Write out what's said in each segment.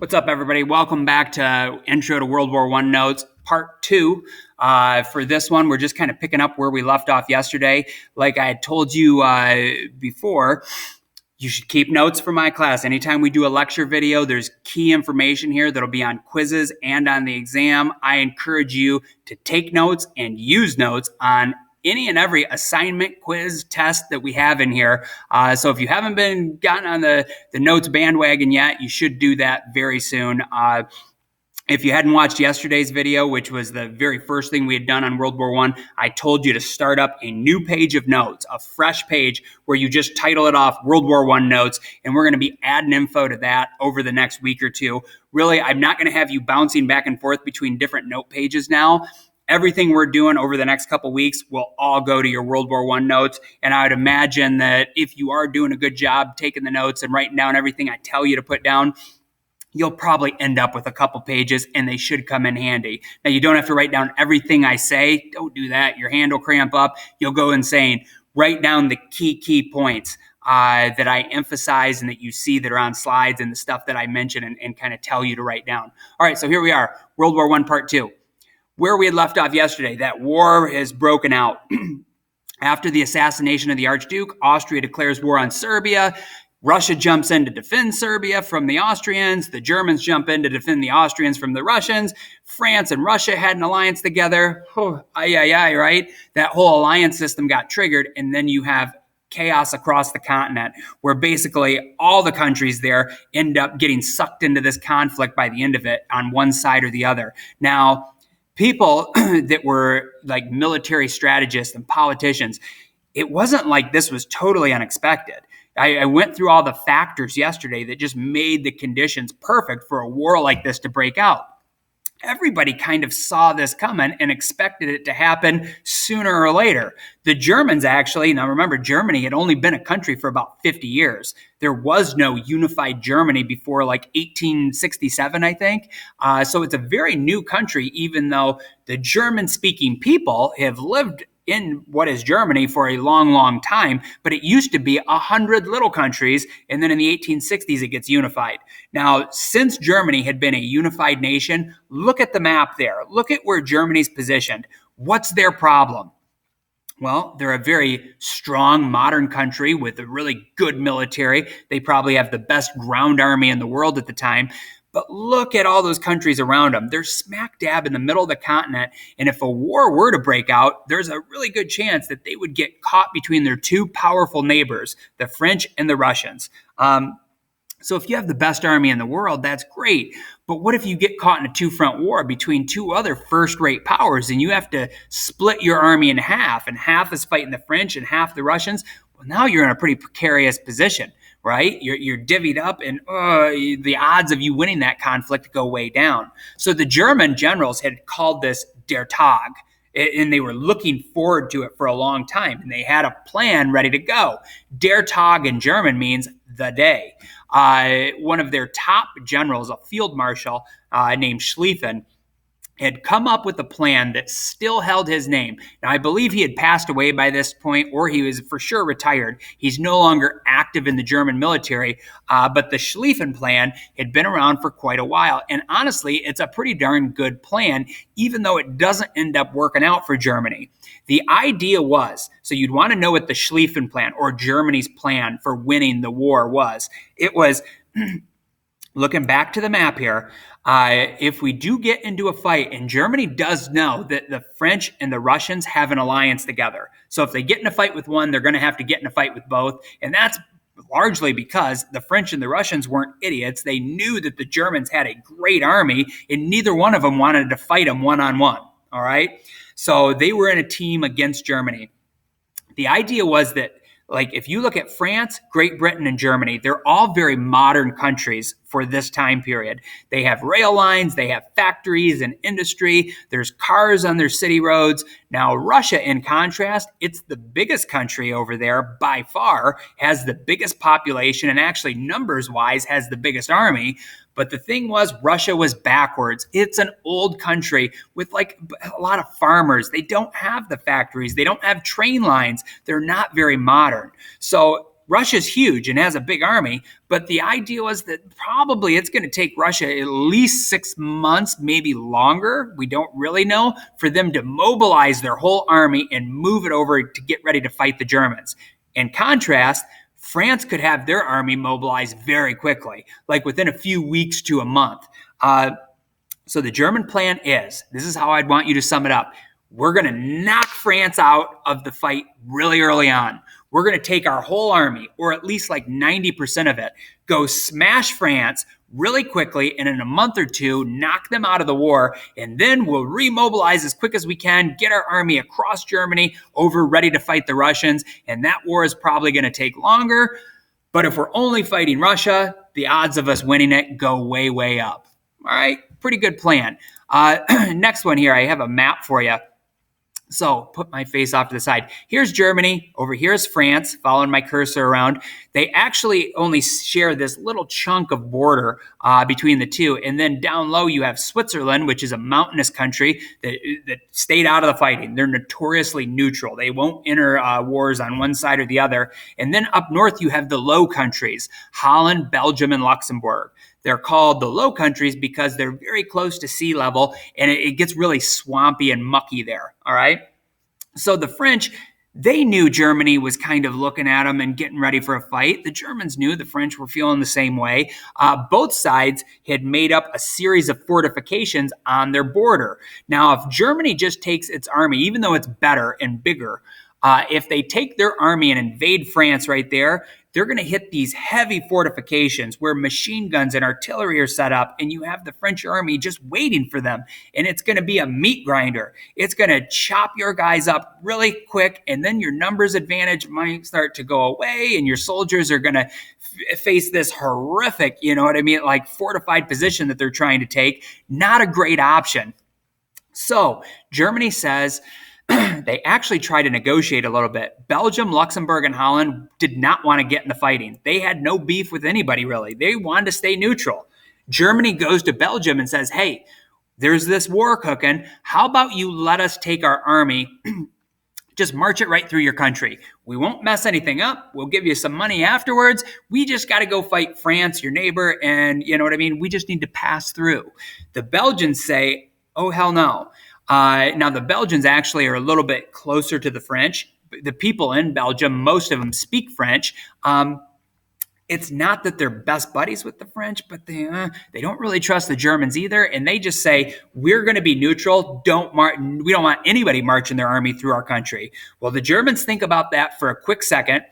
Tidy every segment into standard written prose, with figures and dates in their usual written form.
What's up, everybody? Welcome back to Intro to World War I Notes, Part 2. For this one, we're just kind of picking up where we left off yesterday. Like I had told you before, you should keep notes for my class. Anytime we do a lecture video, there's key information here that'll be on quizzes and on the exam. I encourage you to take notes and use notes on any and every assignment, quiz, test that we have in here. So if you haven't been gotten on the notes bandwagon yet, you should do that very soon. If you hadn't watched yesterday's video, which was the very first thing we had done on World War I told you to start up a new page of notes, a fresh page where you just title it off World War I Notes, and we're going to be adding info to that over the next week or two. Really, I'm not going to have you bouncing back and forth between different note pages now. Everything we're doing over the next couple weeks will all go to your World War I notes. And I would imagine that if you are doing a good job taking the notes and writing down everything I tell you to put down, you'll probably end up with a couple pages, and they should come in handy. Now, you don't have to write down everything I say. Don't do that. Your hand will cramp up. You'll go insane. Write down the key points that I emphasize and that you see that are on slides and the stuff that I mention and kind of tell you to write down. All right, so here we are, World War I Part 2. Where we had left off yesterday, that war has broken out. After the assassination of the Archduke, Austria declares war on Serbia. Russia jumps in to defend Serbia from the Austrians. The Germans jump in to defend the Austrians from the Russians. France and Russia had an alliance together. Right? That whole alliance system got triggered, and then you have chaos across the continent where basically all the countries there end up getting sucked into this conflict by the end of it on one side or the other. Now, people that were like military strategists and politicians, it wasn't like this was totally unexpected. I went through all the factors yesterday that just made the conditions perfect for a war like this to break out. Everybody kind of saw this coming and expected it to happen sooner or later. The Germans actually, now remember, Germany had only been a country for about 50 years. There was no unified Germany before like 1867, I think. So it's a very new country, even though the German-speaking people have lived in what is Germany for a long time, but it used to be 100 little countries, and then in the 1860s it gets unified. Now, since Germany had been a unified nation, look at the map there. Look at where Germany's positioned. What's their problem? Well, they're a very strong, modern country with a really good military. They probably have the best ground army in the world at the time. But look at all those countries around them. They're smack dab in the middle of the continent. And if a war were to break out, there's a really good chance that they would get caught between their two powerful neighbors, the French and the Russians. So if you have the best army in the world, that's great. But what if you get caught in a two-front war between two other first-rate powers and you have to split your army in half, and half is fighting the French and half the Russians? Well, now you're in a pretty precarious position, right? You're divvied up, and the odds of you winning that conflict go way down. So the German generals had called this Der Tag, and they were looking forward to it for a long time, and they had a plan ready to go. Der Tag in German means the day. One of their top generals, a field marshal named Schlieffen, had come up with a plan that still held his name. Now, I believe he had passed away by this point, or he was for sure retired. He's no longer active in the German military, but the Schlieffen plan had been around for quite a while. And honestly, it's a pretty darn good plan, even though it doesn't end up working out for Germany. The idea was, so you'd want to know what the Schlieffen plan, or Germany's plan for winning the war was. It was, looking back to the map here, if we do get into a fight, and Germany does know that the French and the Russians have an alliance together. So if they get in a fight with one, they're going to have to get in a fight with both. And that's largely because the French and the Russians weren't idiots. They knew that the Germans had a great army, and neither one of them wanted to fight them one-on-one. All right? So they were in a team against Germany. The idea was that, like, if you look at France, Great Britain, and Germany, they're all very modern countries for this time period. They have rail lines, they have factories and industry, there's cars on their city roads. Now, Russia, in contrast, it's the biggest country over there by far, has the biggest population, and actually numbers-wise has the biggest army. But the thing was, Russia was backwards. It's an old country with like a lot of farmers. They don't have the factories. They don't have train lines. They're not very modern. So Russia's huge and has a big army, but the idea was that probably it's going to take Russia at least 6 months, maybe longer, we don't really know, for them to mobilize their whole army and move it over to get ready to fight the Germans. In contrast, France could have their army mobilized very quickly, like within a few weeks to a month. So the German plan is, this is how I'd want you to sum it up. We're going to knock France out of the fight really early on. We're going to take our whole army, or at least like 90% of it, go smash France really quickly, and in a month or two, knock them out of the war, and then we'll remobilize as quick as we can, get our army across Germany over ready to fight the Russians, and that war is probably going to take longer. But if we're only fighting Russia, the odds of us winning it go way, way up. All right, pretty good plan. Next one here, I have a map for you. So put my face off to the side. Here's Germany. Over here is France, following my cursor around. They actually only share this little chunk of border between the two. And then down low, you have Switzerland, which is a mountainous country that stayed out of the fighting. They're notoriously neutral. They won't enter wars on one side or the other. And then up north, you have the Low Countries, Holland, Belgium, and Luxembourg. They're called the Low Countries because they're very close to sea level, and it gets really swampy and mucky there, all right? So the French, they knew Germany was kind of looking at them and getting ready for a fight. The Germans knew the French were feeling the same way. Both sides had made up a series of fortifications on their border. Now, if Germany just takes its army, even though it's better and bigger, if they take their army and invade France right there, they're going to hit these heavy fortifications where machine guns and artillery are set up, and you have the French army just waiting for them. And it's going to be a meat grinder. It's going to chop your guys up really quick, and then your numbers advantage might start to go away, and your soldiers are going to face this horrific, like fortified position that they're trying to take. Not a great option. So Germany says, they actually tried to negotiate a little bit. Belgium, Luxembourg, and Holland did not want to get in the fighting. They had no beef with anybody, really. They wanted to stay neutral. Germany goes to Belgium and says, hey, there's this war cooking. How about you let us take our army, just march it right through your country. We won't mess anything up. We'll give you some money afterwards. We just got to go fight France, your neighbor, and we just need to pass through. The Belgians say, oh, hell no. Now, the Belgians actually are a little bit closer to the French. The people in Belgium, most of them speak French. It's not that they're best buddies with the French, but they don't really trust the Germans either. And they just say, we're going to be neutral. We don't want anybody marching their army through our country. Well, the Germans think about that for a quick second.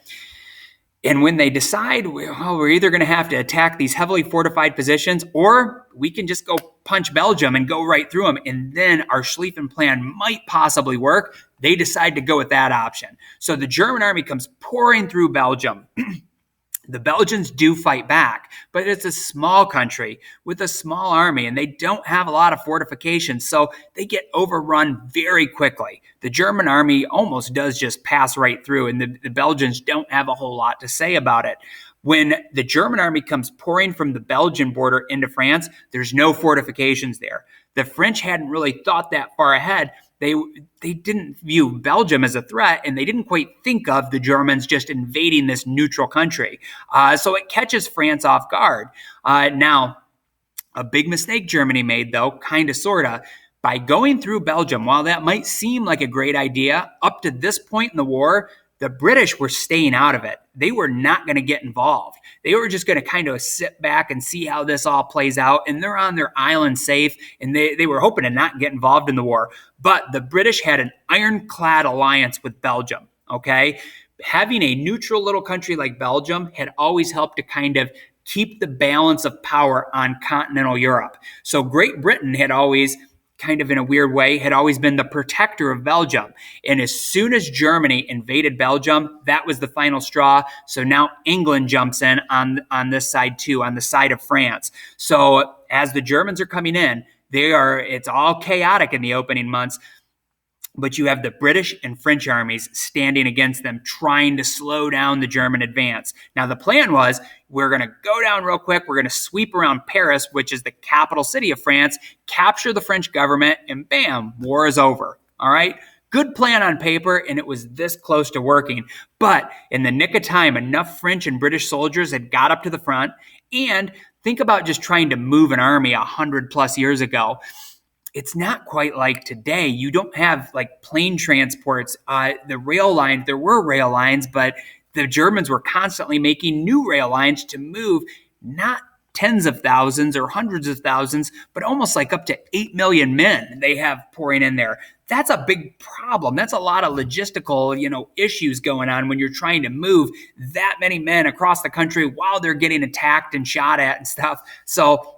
And when they decide, we're either going to have to attack these heavily fortified positions, or we can just go punch Belgium and go right through them, and then our Schlieffen plan might possibly work, they decide to go with that option. So the German army comes pouring through Belgium. The Belgians do fight back, but it's a small country with a small army, and they don't have a lot of fortifications, so they get overrun very quickly. The German army almost does just pass right through, and the Belgians don't have a whole lot to say about it. When the German army comes pouring from the Belgian border into France, there's no fortifications there. The French hadn't really thought that far ahead. They didn't view Belgium as a threat, and they didn't quite think of the Germans just invading this neutral country. So it catches France off guard. Now, a big mistake Germany made, though, kind of, sort of, by going through Belgium. While that might seem like a great idea, up to this point in the war, the British were staying out of it. They were not going to get involved. They were just going to kind of sit back and see how this all plays out. And they're on their island safe. And they were hoping to not get involved in the war. But the British had an ironclad alliance with Belgium. Okay. Having a neutral little country like Belgium had always helped to kind of keep the balance of power on continental Europe. So Great Britain had always, kind of in a weird way, had always been the protector of Belgium. And as soon as Germany invaded Belgium, that was the final straw. So now England jumps in on this side too, on the side of France. So as the Germans are coming in, it's all chaotic in the opening months. But you have the British and French armies standing against them, trying to slow down the German advance. Now, the plan was, we're going to go down real quick. We're going to sweep around Paris, which is the capital city of France, capture the French government, and bam, war is over. All right? Good plan on paper, and it was this close to working. But in the nick of time, enough French and British soldiers had got up to the front. And think about just trying to move an army 100 plus years ago. It's not quite like today. You don't have like plane transports. The rail lines, there were rail lines, but the Germans were constantly making new rail lines to move not tens of thousands or hundreds of thousands, but almost like up to 8 million men they have pouring in there. That's a big problem. That's a lot of logistical, issues going on when you're trying to move that many men across the country while they're getting attacked and shot at and stuff. So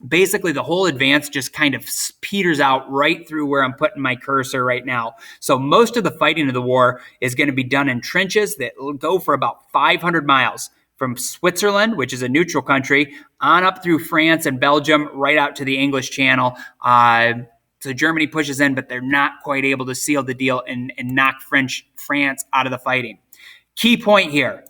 basically, the whole advance just kind of peters out right through where I'm putting my cursor right now. So most of the fighting of the war is going to be done in trenches that will go for about 500 miles from Switzerland, which is a neutral country, on up through France and Belgium, right out to the English Channel. So Germany pushes in, but they're not quite able to seal the deal and knock France out of the fighting. Key point here.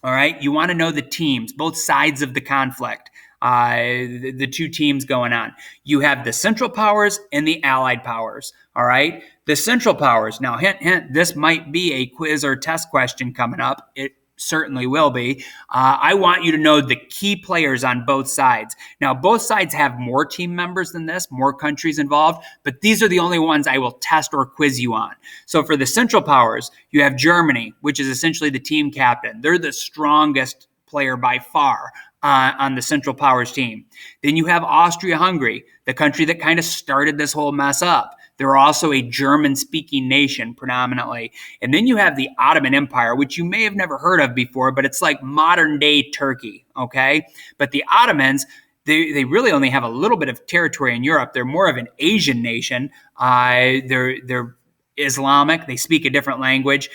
All right, you want to know the teams, both sides of the conflict, the two teams going on. You have the Central Powers and the Allied Powers. All right, the Central Powers. Now, hint, hint, this might be a quiz or test question coming up. It certainly will be. I want you to know the key players on both sides. Now, both sides have more team members than this, more countries involved, but these are the only ones I will test or quiz you on. So for the Central Powers, you have Germany, which is essentially the team captain. They're the strongest player by far on the Central Powers team. Then you have Austria-Hungary, the country that kind of started this whole mess up. They're also a German-speaking nation predominantly. And then you have the Ottoman Empire, which you may have never heard of before, but it's like modern-day Turkey, okay? But the Ottomans, they really only have a little bit of territory in Europe. They're more of an Asian nation. They're Islamic. They speak a different language.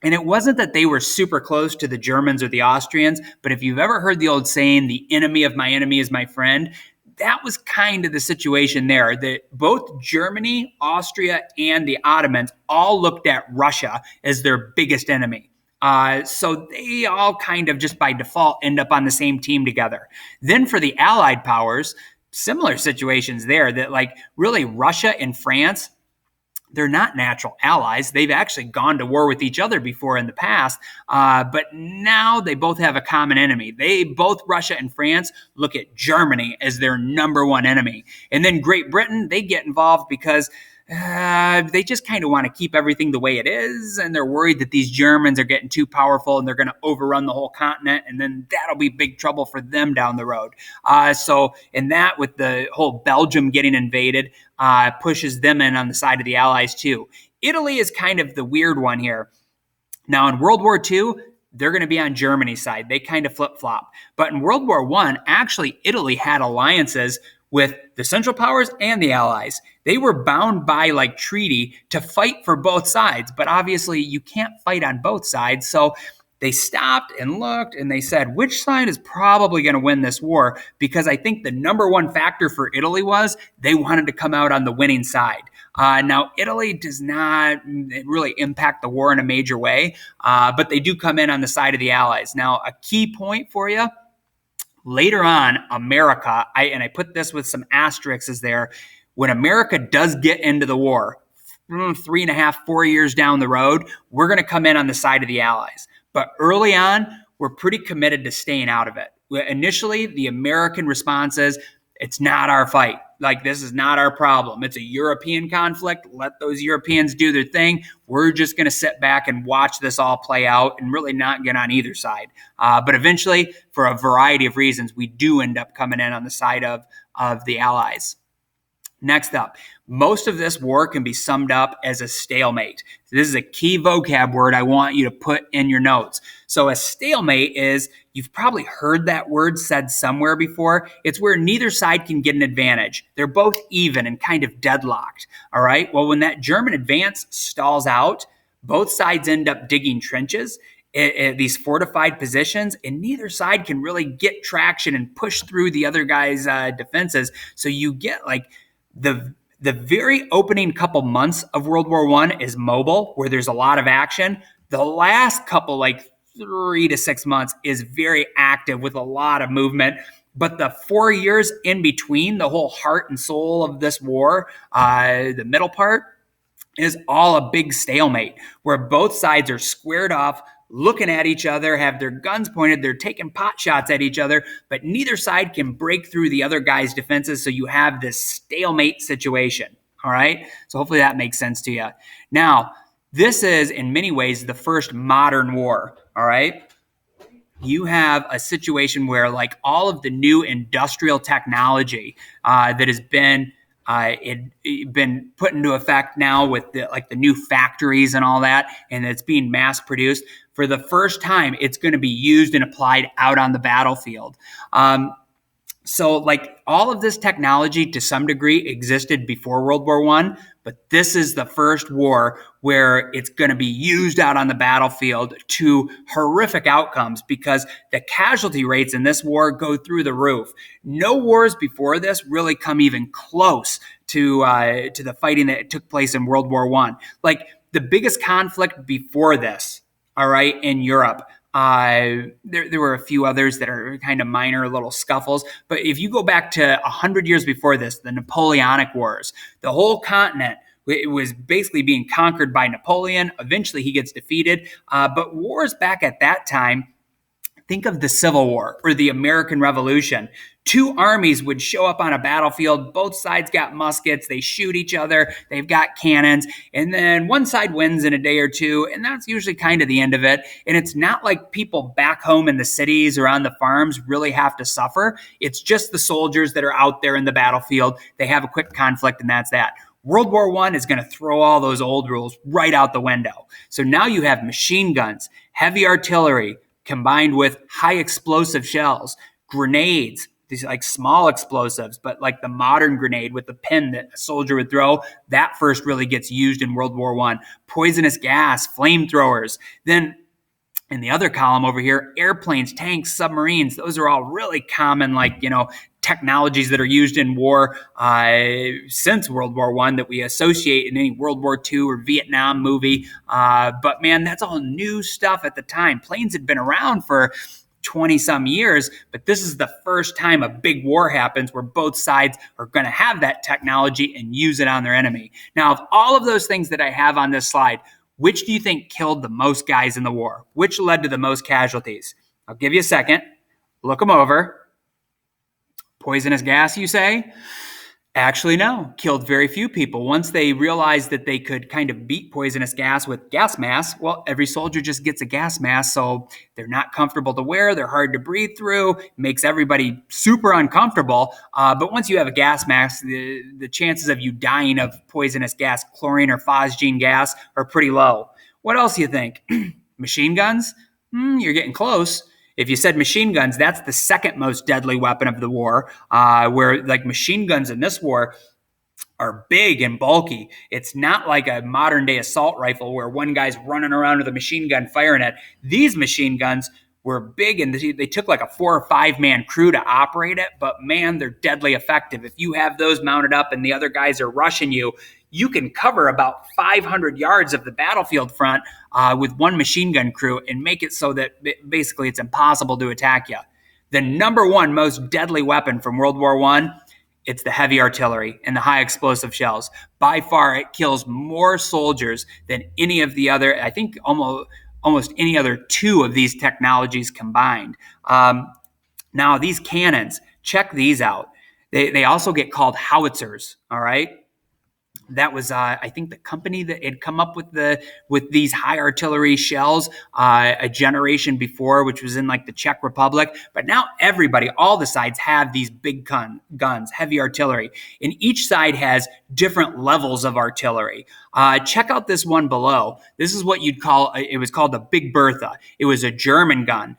And it wasn't that they were super close to the Germans or the Austrians, but if you've ever heard the old saying, the enemy of my enemy is my friend, that was kind of the situation there, that both Germany, Austria, and the Ottomans all looked at Russia as their biggest enemy. So they all kind of just by default end up on the same team together. Then for the Allied powers, similar situations there, that like really Russia and France, they're not natural allies. They've actually gone to war with each other before in the past, but now they both have a common enemy. Both Russia and France look at Germany as their number one enemy. And then Great Britain, they get involved because they just kind of want to keep everything the way it is, and they're worried that these Germans are getting too powerful and they're going to overrun the whole continent, and then that'll be big trouble for them down the road. So in that, with the whole Belgium getting invaded, pushes them in on the side of the Allies too. Italy is kind of the weird one here. Now in World War II, they're going to be on Germany's side. They kind of flip-flop. But in World War I, actually Italy had alliances with the Central Powers and the Allies. They were bound by like treaty to fight for both sides, but obviously you can't fight on both sides. So they stopped and looked and they said, which side is probably going to win this war? Because I think the number one factor for Italy was they wanted to come out on the winning side. Now, Italy does not really impact the war in a major way, but they do come in on the side of the Allies. Now, a key point for you, later on, America, I put this with some asterisks there, when America does get into the war, 3.5, 4 years down the road, we're going to come in on the side of the Allies. But early on, we're pretty committed to staying out of it. Initially, the American response is, it's not our fight. Like, this is not our problem. It's a European conflict. Let those Europeans do their thing. We're just going to sit back and watch this all play out and really not get on either side. But eventually, for a variety of reasons, we do end up coming in on the side of the Allies. Next up, most of this war can be summed up as a stalemate. This is a key vocab word I want you to put in your notes. So a stalemate is, you've probably heard that word said somewhere before. It's where neither side can get an advantage. They're both even and kind of deadlocked. All right. Well, when that German advance stalls out, both sides end up digging trenches, these fortified positions, and neither side can really get traction and push through the other guy's defenses. So you get like the very opening couple months of World War I is mobile, where there's a lot of action. The last couple, like 3 to 6 months, is very active with a lot of movement. But the 4 years in between, the whole heart and soul of this war, the middle part, is all a big stalemate where both sides are squared off, looking at each other, have their guns pointed, they're taking pot shots at each other, but neither side can break through the other guy's defenses. So you have this stalemate situation. All right. So hopefully that makes sense to you. Now, this is in many ways the first modern war. All right. You have a situation where, like, all of the new industrial technology that has been put into effect now with the new factories and all that, and it's being mass produced for the first time. It's going to be used and applied out on the battlefield. So, like, all of this technology to some degree existed before World War I, but this is the first war where it's going to be used out on the battlefield to horrific outcomes, because the casualty rates in this war go through the roof. No wars before this really come even close to the fighting that took place in World War I. Like, the biggest conflict before this, all right, in Europe, there were a few others that are kind of minor little scuffles. But if you go back to 100 years before this, the Napoleonic Wars, the whole continent, it was basically being conquered by Napoleon. Eventually, he gets defeated. But wars back at that time, think of the Civil War or the American Revolution. Two armies would show up on a battlefield. Both sides got muskets. They shoot each other. They've got cannons. And then one side wins in a day or two. And that's usually kind of the end of it. And it's not like people back home in the cities or on the farms really have to suffer. It's just the soldiers that are out there in the battlefield. They have a quick conflict, and that's that. World War I is going to throw all those old rules right out the window. So now you have machine guns, heavy artillery, combined with high explosive shells, grenades, these like small explosives, but like the modern grenade with the pin that a soldier would throw, that first really gets used in World War I. Poisonous gas, flamethrowers. Then in the other column over here, airplanes, tanks, submarines, those are all really common, technologies that are used in war since World War I that we associate in any World War II or Vietnam movie. But man, that's all new stuff at the time. Planes had been around for 20 some years, but this is the first time a big war happens where both sides are going to have that technology and use it on their enemy. Now, of all of those things that I have on this slide, which do you think killed the most guys in the war? Which led to the most casualties? I'll give you a second. Look them over. Poisonous gas, you say? Actually, no. Killed very few people. Once they realized that they could kind of beat poisonous gas with gas masks, well, every soldier just gets a gas mask, so they're not comfortable to wear. They're hard to breathe through. Makes everybody super uncomfortable. But once you have a gas mask, the chances of you dying of poisonous gas, chlorine or phosgene gas, are pretty low. What else do you think? Machine guns? You're getting close. If you said machine guns, that's the second most deadly weapon of the war, where like machine guns in this war are big and bulky. It's not like a modern day assault rifle where one guy's running around with a machine gun firing it. These machine guns were big, and they took like a 4 or 5 man crew to operate it, but man, they're deadly effective. If you have those mounted up and the other guys are rushing you, you can cover about 500 yards of the battlefield front with one machine gun crew and make it so that basically it's impossible to attack you. The number one most deadly weapon from World War I, it's the heavy artillery and the high explosive shells. By far, it kills more soldiers than any of the other, I think almost any other two of these technologies combined. Now, these cannons, check these out. They also get called howitzers, all right? That was, I think, the company that had come up with these high artillery shells a generation before, which was in like the Czech Republic. But now everybody, all the sides have these big guns, heavy artillery, and each side has different levels of artillery. Check out this one below. This is what you'd call, it was called the Big Bertha. It was a German gun.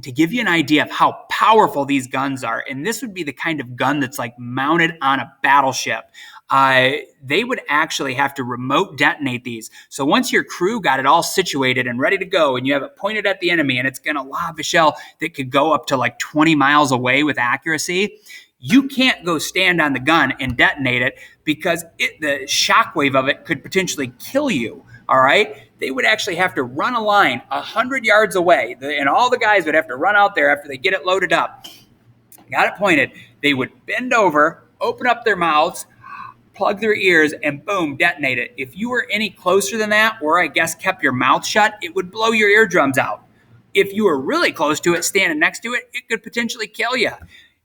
To give you an idea of how powerful these guns are, and this would be the kind of gun that's like mounted on a battleship, they would actually have to remote detonate these. So once your crew got it all situated and ready to go, and you have it pointed at the enemy, and it's going to lob a shell that could go up to like 20 miles away with accuracy, you can't go stand on the gun and detonate it because the shockwave of it could potentially kill you. All right. They would actually have to run a line 100 yards away, and all the guys would have to run out there after they get it loaded up, got it pointed. They would bend over, open up their mouths, plug their ears, and boom, detonate it. If you were any closer than that, or I guess kept your mouth shut, it would blow your eardrums out. If you were really close to it, standing next to it, it could potentially kill you.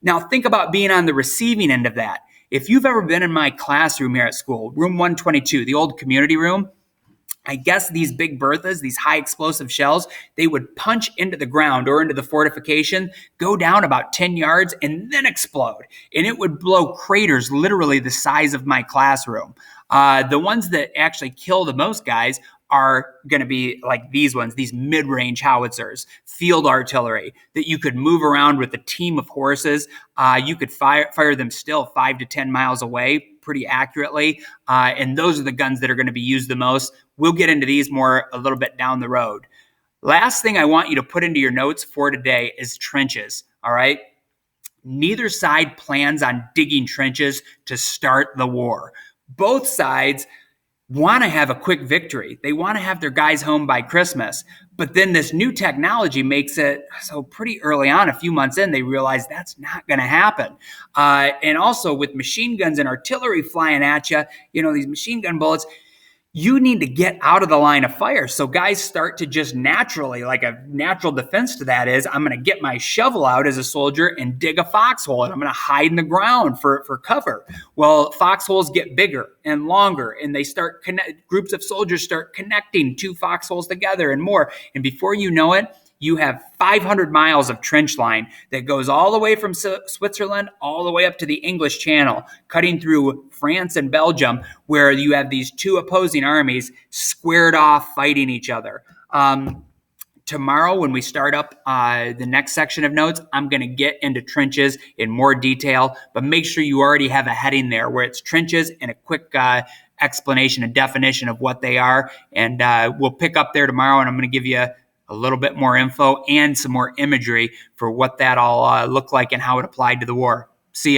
Now think about being on the receiving end of that. If you've ever been in my classroom here at school, room 122, the old community room, I guess these big Berthas, these high explosive shells, they would punch into the ground or into the fortification, go down about 10 yards, and then explode. And it would blow craters literally the size of my classroom. The ones that actually kill the most guys are going to be like these ones, these mid-range howitzers, field artillery that you could move around with a team of horses. You could fire them still 5 to 10 miles away pretty accurately. And those are the guns that are going to be used the most. We'll get into these more a little bit down the road. Last thing I want you to put into your notes for today is trenches, all right? Neither side plans on digging trenches to start the war. Both sides want to have a quick victory. They want to have their guys home by Christmas. But then this new technology makes it so pretty early on, a few months in, they realize that's not going to happen. And also with machine guns and artillery flying at you, these machine gun bullets, you need to get out of the line of fire. So guys start to just naturally, like a natural defense to that is, I'm going to get my shovel out as a soldier and dig a foxhole, and I'm going to hide in the ground for cover. Well, foxholes get bigger and longer, and they start groups of soldiers start connecting two foxholes together and more. And before you know it, you have 500 miles of trench line that goes all the way from Switzerland all the way up to the English Channel, cutting through France and Belgium, where you have these two opposing armies squared off fighting each other. Tomorrow, when we start up the next section of notes, I'm going to get into trenches in more detail, but make sure you already have a heading there where it's trenches and a quick explanation and definition of what they are. And we'll pick up there tomorrow, and I'm going to give you a little bit more info and some more imagery for what that all looked like and how it applied to the war. See ya.